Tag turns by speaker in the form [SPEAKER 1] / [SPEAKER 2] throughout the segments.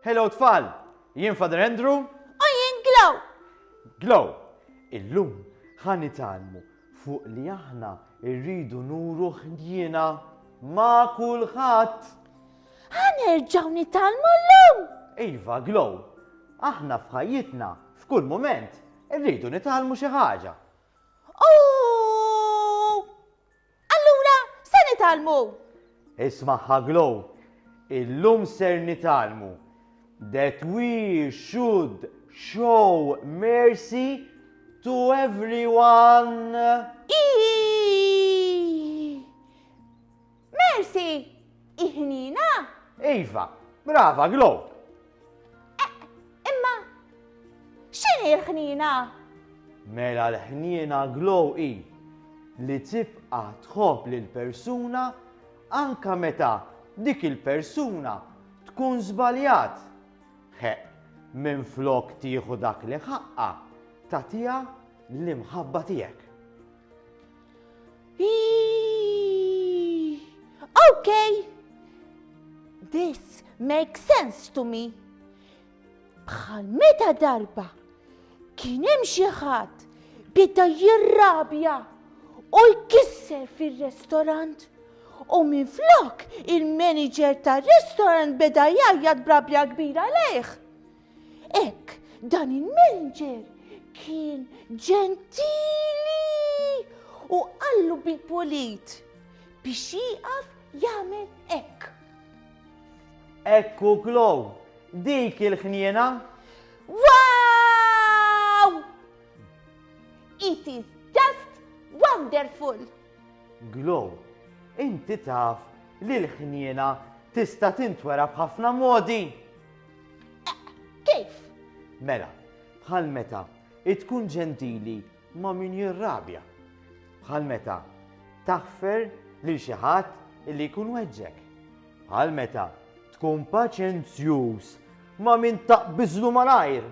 [SPEAKER 1] Hello tfal, jien Father Andrew.
[SPEAKER 2] U jien Glow.
[SPEAKER 1] Glow, illum ħan nitalmu fuq li aħna rridu nuru ħdjiena ma' kulħadd.
[SPEAKER 2] Ħanerġgħu nitalmu llum.
[SPEAKER 1] Iva, Glow, aħna f'ħajjitna f'kull mument irridu nitalmu xi ħaġa.
[SPEAKER 2] Allura se nitalmu.
[SPEAKER 1] Ismaħħa Glow, illum ser nitalmu that we should show mercy to everyone.
[SPEAKER 2] Mercy, iħnina.
[SPEAKER 1] Iva, brava Glow.
[SPEAKER 2] Imma, x'inhi l-ħnina?
[SPEAKER 1] Mela l-ħniena Glow hi li tibqa' tħobb lil persuna anka meta dik il-persuna tkun żbaljat. Minflok tieħu dak li ħaqqa tagħtiha l-imħabba tiegħek.
[SPEAKER 2] Okay, this makes sense to me. Bħal meta darba kien hemm xi ħadd beda jirrabja u jkisser fir-restorant u minflok il-manager tar-restorant beda jgħajjad brabja kbira lejh. Ek, dan il-manager kien ġentili u qallu bil-polit biex jieqaf jagħmel hekk.
[SPEAKER 1] Ekku Glow, dik il-ħniena.
[SPEAKER 2] Wow! It is just wonderful.
[SPEAKER 1] Glow, inti taf li l-ħniena tista' tintwera b'ħafna modi.
[SPEAKER 2] Kif?
[SPEAKER 1] Mela, bħal meta tkun ġentili ma' min jirrabja. Bħal meta taħfer lil xi ħadd illi jkun weġġek. Bħal meta tkun paċenzjuż ma' min taqbiżlu malajr.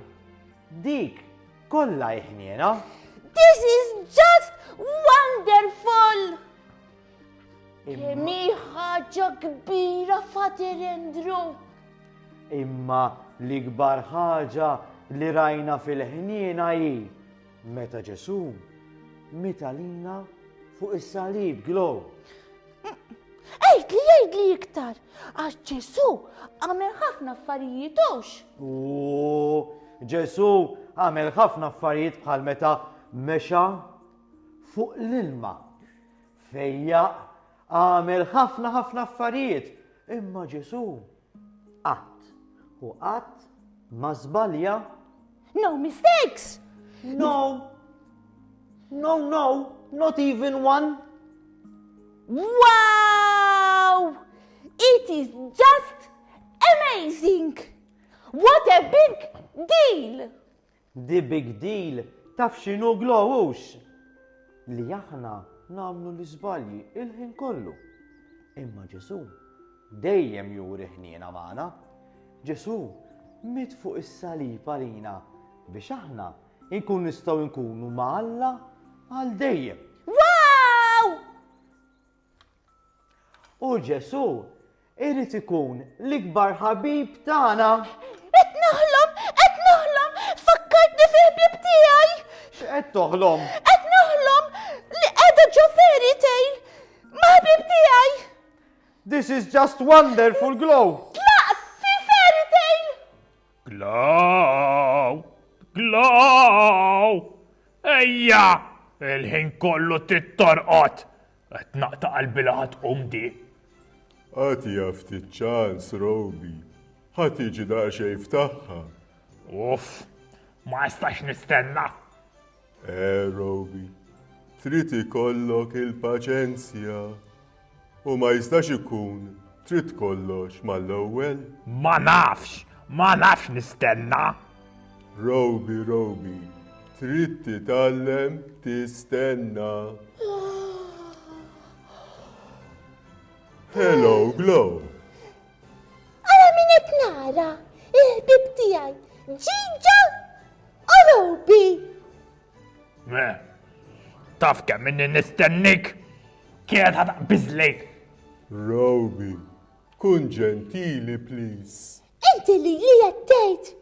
[SPEAKER 1] Dik kollha ħniena.
[SPEAKER 2] This is just wonderful. Kemm hi ħaġa kbira Father Andrew.
[SPEAKER 1] Imma l-ikbar ħaġa li rajna fil-ħniena hi meta Ġesu meta lina fuq is-salib Glow.
[SPEAKER 2] Ejdli iktar, għax Ġesu għamel ħafna affarijiet hux.
[SPEAKER 1] Ġesu għamel ħafna affarijiet bħal meta mexa fuq l-ilma. Fejja għamel ħafna affarijiet, imma Ġesu qatt u qatt ma żbalja.
[SPEAKER 2] No mistakes.
[SPEAKER 1] No, not even one.
[SPEAKER 2] Wow! It is just amazing. What a big deal.
[SPEAKER 1] The big deal taf x'inhu Glowux. Li aħna nagħmlu l-iżbalji il-ħin kollu. Imma Ġesu dejjem juri ħniena magħna. Ġesu mit fuq is-salib għalina biex aħna nkun nistgħu nkunu ma' Alla għal dejjem.
[SPEAKER 2] Wow!
[SPEAKER 1] U Ġesu irid ikun l-ikbar ħabib tagħna.
[SPEAKER 2] Qed naħlom, fakkartni fil-ħbieb tiegħi.
[SPEAKER 1] X'qed toħlom?
[SPEAKER 2] Qed naħlom li qiegħda ġo fairy tale ma' ħbieb tiegħi.
[SPEAKER 1] This is just wonderful Glow.
[SPEAKER 2] Tlaqt fi fairy tale.
[SPEAKER 3] Glow! Ejja! Il-ħin kollu tittorqot. Qed naqta' qalbi li ħatqum di.
[SPEAKER 4] Għati ftit ċans, Robi. Ħadd jiġi daqsxejn ftaħħa.
[SPEAKER 3] Uff, ma jistax nistenna.
[SPEAKER 4] Robi, trid ikollok il-paċenzja. U ma jistax ikun trid kollox mal-ewwel.
[SPEAKER 3] Ma nafx nistenna.
[SPEAKER 4] Robi, trid titgħallem tistenna. Hello, Glow.
[SPEAKER 2] Ara min qed nara il-ħbieb tiegħi, Ġiġa u Robi.
[SPEAKER 3] Taf kemm inni nistennik? Kienet ħataqbiżlejk.
[SPEAKER 4] Robi, kun ġentili, please.
[SPEAKER 2] Inti li jettejt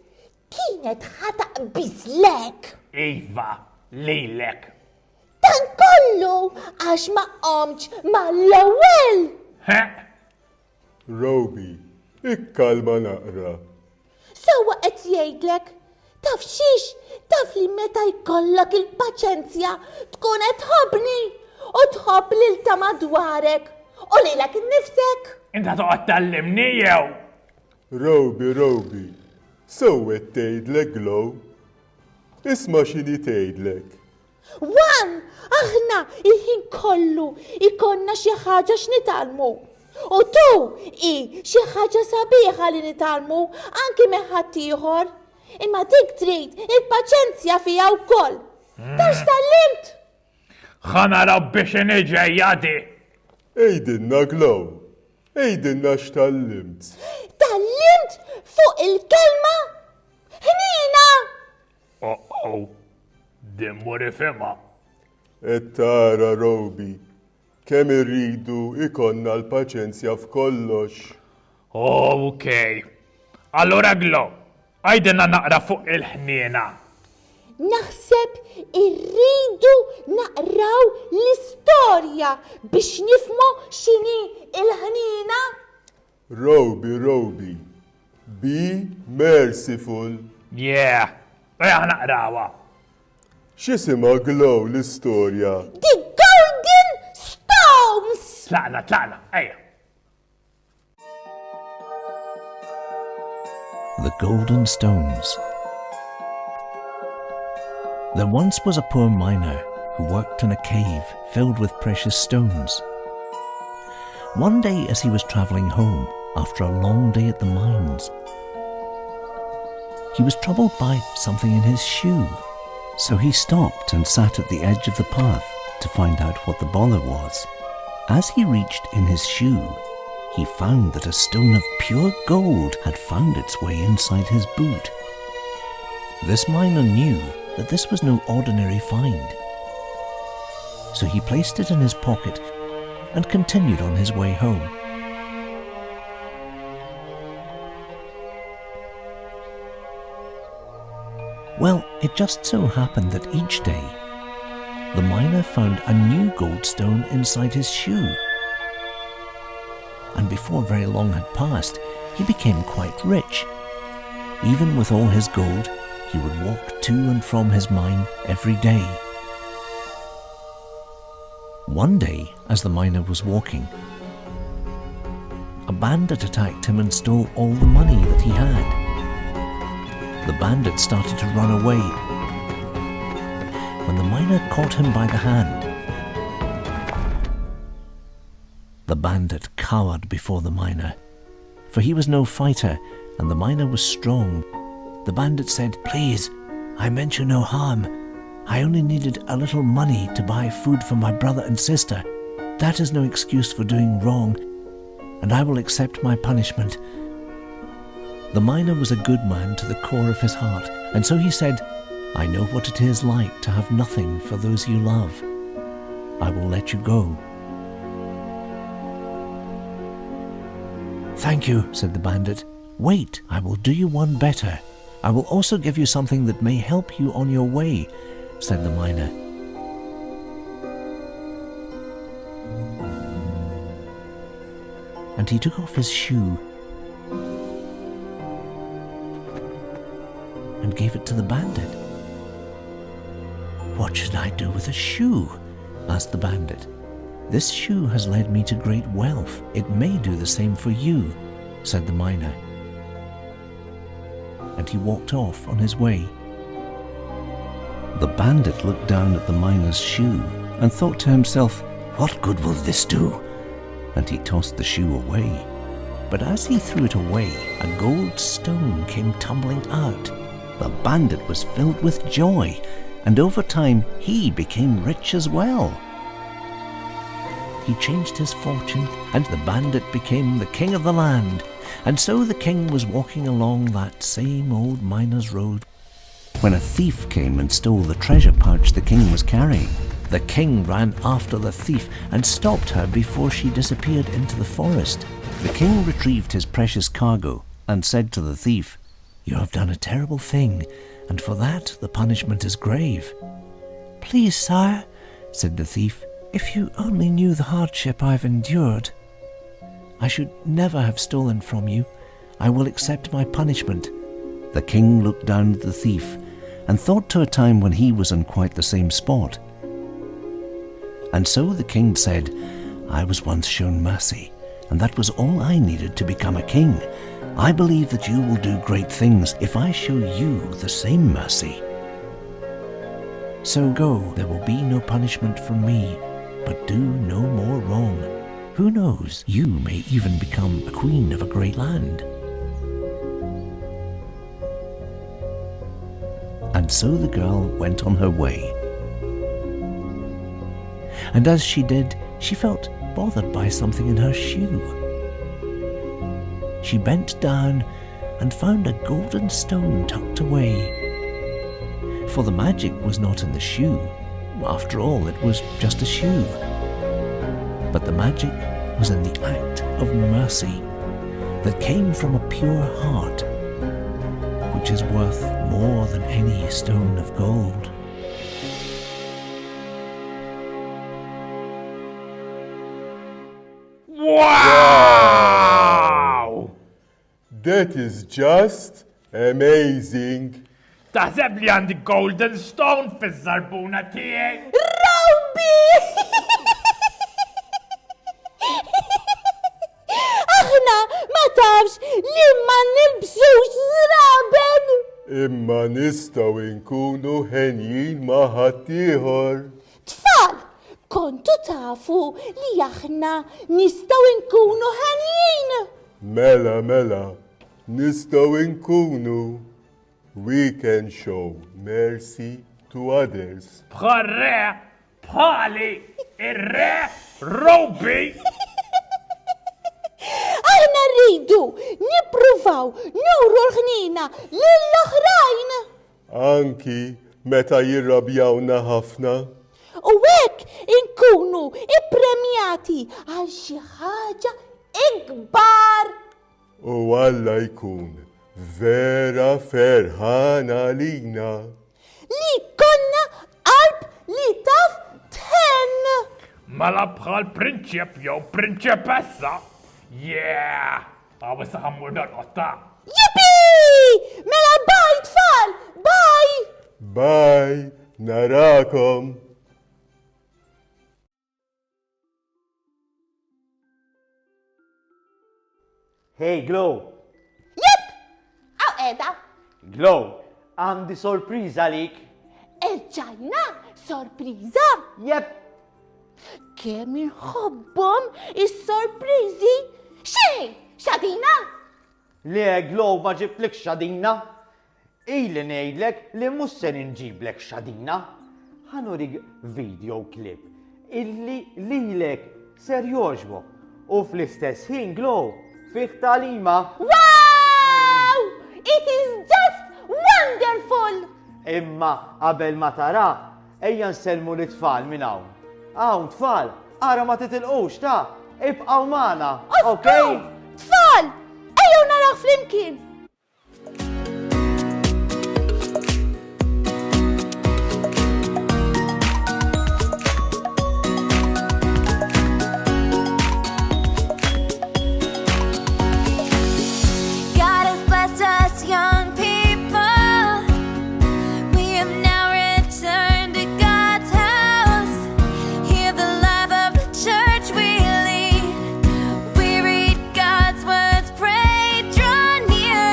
[SPEAKER 2] kienet ħataq bizlek.
[SPEAKER 3] Iva, lilek.
[SPEAKER 2] Dan kollu għax ma qomċ mal-ewwel.
[SPEAKER 3] He?
[SPEAKER 4] Roby, ikkalma naqra.
[SPEAKER 2] Sewa qed jgħidlek, taf xiex, taf li meta jkollok il-paċenzja tkun qed tħobbni u tħobb lil ta' madwarek u lilek innifsek.
[SPEAKER 3] Inta toqgħod tallimni jew?
[SPEAKER 4] Roby, sewwet tgħidlek glow. Isma' x'inhi tgħidlek.
[SPEAKER 2] Wan, aħna il-ħin kollu ikonna xi ħaġa x'nitalmu. U tu xi ħaġa sabiħa li nitalmu anki minn ħadd ieħor. Imma dik trid il-paċenzja fiha wkoll. Tax tallimt?
[SPEAKER 3] Ħana rabbi x'inhi ġejja di.
[SPEAKER 4] Ejdinna glow, ejdinna x'tallimt.
[SPEAKER 2] Tallimt fuq il-kelma ħnina.
[SPEAKER 3] Oh, dimmu rifima.
[SPEAKER 4] Et tara Roby, kemm irridu ikonna l-paċenzja f'kollox.
[SPEAKER 3] Okej. Allora Glow, għajdinna naqra fuq il-ħniena.
[SPEAKER 2] Naħseb irridu naqraw l-istorja biex nifmu x'inhi il-ħnina.
[SPEAKER 4] Roby, be merciful.
[SPEAKER 3] Yeah, eja naqrawa.
[SPEAKER 4] X'isima glow l-istorja?
[SPEAKER 2] The Golden Stones!
[SPEAKER 3] Tlaqna, eja.
[SPEAKER 5] The Golden Stones. There once was a poor miner who worked in a cave filled with precious stones. One day as he was travelling home after a long day at the mines, he was troubled by something in his shoe. So he stopped and sat at the edge of the path to find out what the bother was. As he reached in his shoe, he found that a stone of pure gold had found its way inside his boot. This miner knew that this was no ordinary find. So he placed it in his pocket and continued on his way home. Well, it just so happened that each day, the miner found a new gold stone inside his shoe. And before very long had passed, he became quite rich. Even with all his gold, he would walk to and from his mine every day. One day, as the miner was walking, a bandit attacked him and stole all the money that he had. The bandit started to run away when the miner caught him by the hand. The bandit cowered before the miner, for he was no fighter and the miner was strong. The bandit said, "Please, I meant you no harm. I only needed a little money to buy food for my brother and sister. That is no excuse for doing wrong, and I will accept my punishment." The miner was a good man to the core of his heart, and so he said, "I know what it is like to have nothing for those you love. I will let you go." "Thank you," said the bandit. "Wait, I will do you one better. I will also give you something that may help you on your way," said the miner. And he took off his shoe and gave it to the bandit. "What should I do with a shoe?" asked the bandit. "This shoe has led me to great wealth. It may do the same for you," said the miner. And he walked off on his way. The bandit looked down at the miner's shoe and thought to himself, "What good will this do?" And he tossed the shoe away. But as he threw it away, a gold stone came tumbling out. The bandit was filled with joy, and over time he became rich as well. He changed his fortune, and the bandit became the king of the land. And so the king was walking along that same old miner's road when a thief came and stole the treasure pouch the king was carrying. The king ran after the thief and stopped her before she disappeared into the forest. The king retrieved his precious cargo and said to the thief, "You have done a terrible thing, and for that the punishment is grave." "Please, sire," said the thief, "if you only knew the hardship I've endured. I should never have stolen from you. I will accept my punishment." The king looked down at the thief and thought to a time when he was on quite the same spot. And so the king said, "I was once shown mercy, and that was all I needed to become a king. I believe that you will do great things if I show you the same mercy. So go, there will be no punishment from me, but do no more wrong. Who knows, you may even become a queen of a great land." And so the girl went on her way. And as she did, she felt bothered by something in her shoe. She bent down and found a golden stone tucked away. For the magic was not in the shoe. After all, it was just a shoe. But the magic was in the act of mercy that came from a pure heart, which is worth more than any stone of gold.
[SPEAKER 3] Wow!
[SPEAKER 4] That is just amazing.
[SPEAKER 3] Taħseb li għandi golden stone fiż-żarbuna tiegħi?
[SPEAKER 2] Roby! Aħna ma tafx li ma nilbsux zraben!
[SPEAKER 4] Imma nistaw inkunu ħenjin ma' ħaddieħor.
[SPEAKER 2] Tfal, kontu tafu li aħna nistaw nkunu ħanjin?
[SPEAKER 4] Mela, nistaw inkunu. We can show mercy to others.
[SPEAKER 3] Bħal-re, bħali, ir-re, Roby!
[SPEAKER 2] Aħna rridu nippruvaw nuru l-ħnina lill-oħrajn.
[SPEAKER 4] Anki meta jirrabjawna ħafna.
[SPEAKER 2] U hekk inkunu ippremjati għal xi ħaġa ikbar.
[SPEAKER 4] U Alla jkun vera ferħan għalina.
[SPEAKER 2] Li konna qalb li taf ten.
[SPEAKER 3] Mela bħal prinċep jew prinċepessa. Yeah! Għaw issa ħammur dal-qotta.
[SPEAKER 2] Yippee! Mela bye tfal! Bye!
[SPEAKER 4] Bye, narakom.
[SPEAKER 1] Hey, Glow!
[SPEAKER 2] Jep! Aw edha!
[SPEAKER 1] Glow, għandi sorpriża lik.
[SPEAKER 2] Erġajna sorpriza!
[SPEAKER 1] Jep,
[SPEAKER 2] Kemm inħobbhom is-sorpriżi! Xejn! Xadina!
[SPEAKER 1] le Glow ma ġibtlek xadina. Ili ngħidlek li mhux se nġiblek xadina. Ħanurik video clip illi lilek ser jogħġbok u fl-istess ħin Glow fih talima.
[SPEAKER 2] Wow! It is just wonderful!
[SPEAKER 1] Imma qabel ma tara, ejja nsellmu l-tfal minn hawn. Hawn tfal, ara ma titilqux ta' ibqgħu magħna, okej?
[SPEAKER 2] Tfal! Ejjew naraw flimkien!
[SPEAKER 6] God has blessed us young people. We have now returned to God's house. Hear the life of the church we lead. We read God's words, pray, draw near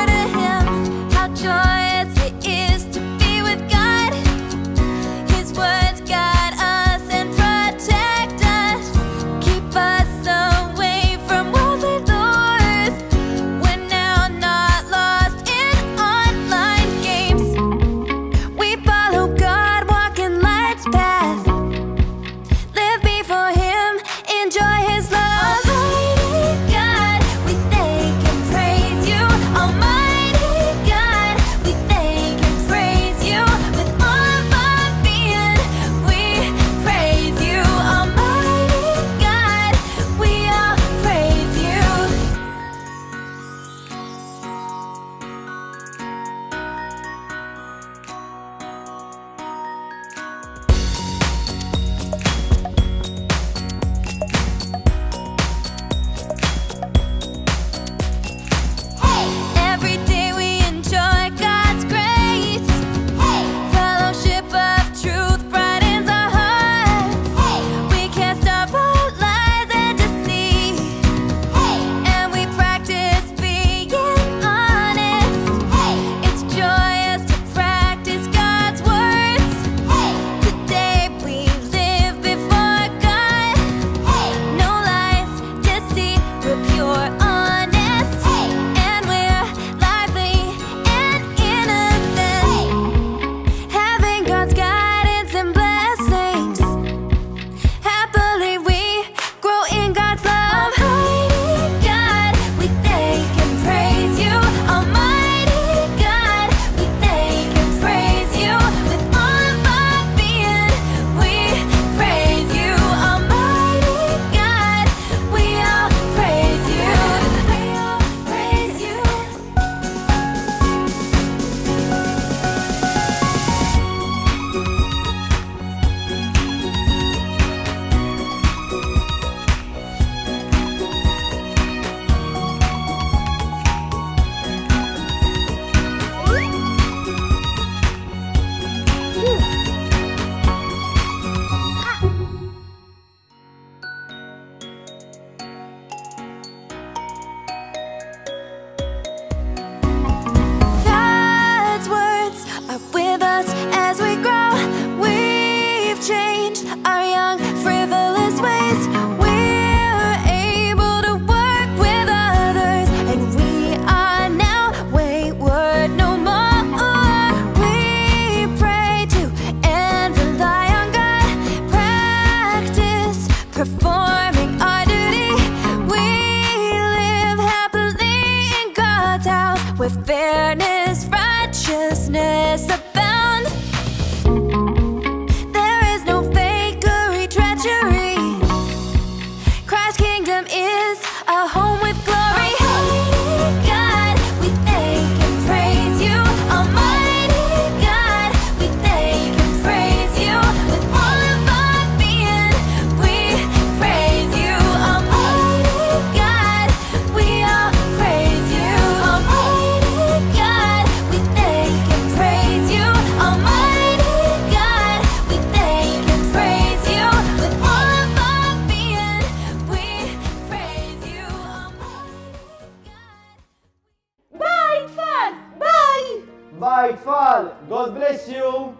[SPEAKER 6] fairness, righteousness abound. There is no fakery, treachery. Christ's kingdom is a home with glory. Almighty God, we thank and praise you. Almighty God, we thank and praise you. With all of our being, we praise you. Almighty God, we all praise you. Almighty God, we thank and praise you. Almighty God, we thank and praise you. With all of our being, we praise you.
[SPEAKER 2] Bye, Tfal! Bye!
[SPEAKER 1] Bye, tfal! God bless you!